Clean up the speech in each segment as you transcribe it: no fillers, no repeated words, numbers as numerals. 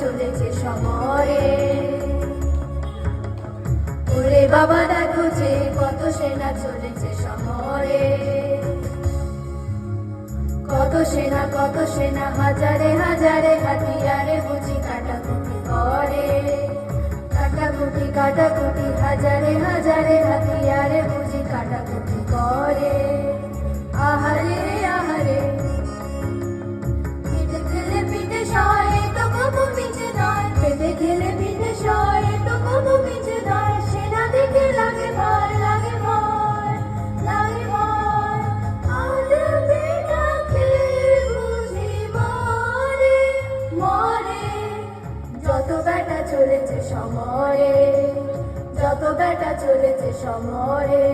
চলেছে সমরে। ওরে বাবা দেখো যে কত সেনা চলেছে সমরে, কত সেনা হাজারে হাজারে হাতিয়ারে বুঝি কাটাকুটি করে। কাটাকুটি হাজারে হাজারে হাতিয়ারে বুঝি কাটাকুটি করে। আহারে আহারে পিঠে খেলে পিঠে সয় তো কবু পিছে নয়, পেটে খেলে পিঠে সয় তো কবু পিছে নয়। সেনা দেখে লাগে ভয় লাগে ভয় লাগে ভয়। আজ বেটা খেলে বুঝি মরে মরে। যত বেটা চলেছে সমরে, যত বেটা চলেছে সমরে।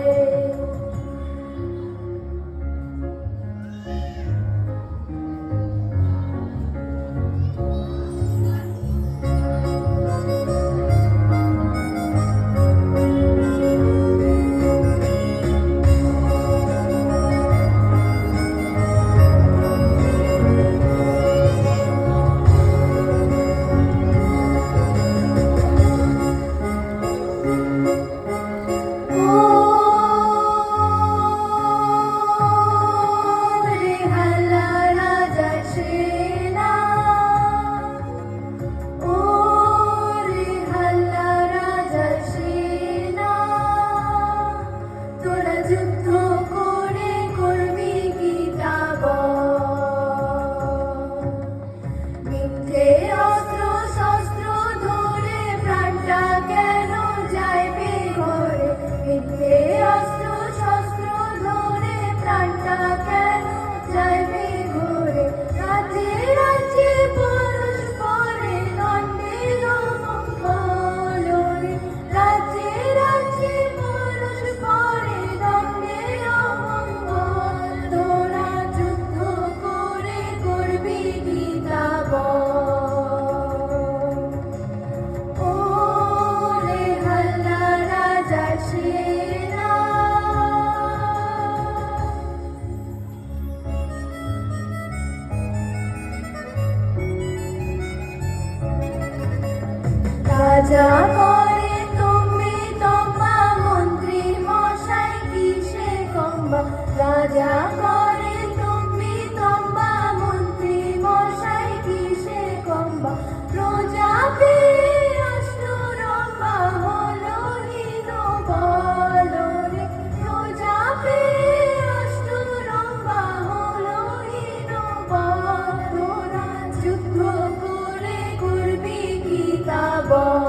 যুদ্ধ করে করবি কি তা বল? মিথ্যে অস্ত্র শস্ত্র ধরে প্রাণটা কেন যাইবে ঘরে? মিথ্যে অস্ত্র শস্ত্র ধরে প্রাণটা কেন যাইবে ঘরে? রাজ্যে রাজ্যে পরস্পরে দ্বন্দ্বের মঙ্গল রে। রাজ্যে রাজ্যে পরস্পরে দ্বন্দ্বের মঙ্গল। তোরা যুদ্ধ করে করবি কি তা বল? ওরে হাল্লা রাজার সেনা, রাজা করে তুমি তোমা মন্ত্রী মশাই কিসে কম্বা? রাজা করে তুমি তোমা মন্ত্রী মশাই কিসে কম্বা? প্রজা পেয়ে অষ্টরম্ভা হলো হীন বল রে। প্রজা পেয়ে অষ্টরম্ভা হলো হীন বল। তোরা যুদ্ধ করে করবি কি তা বল?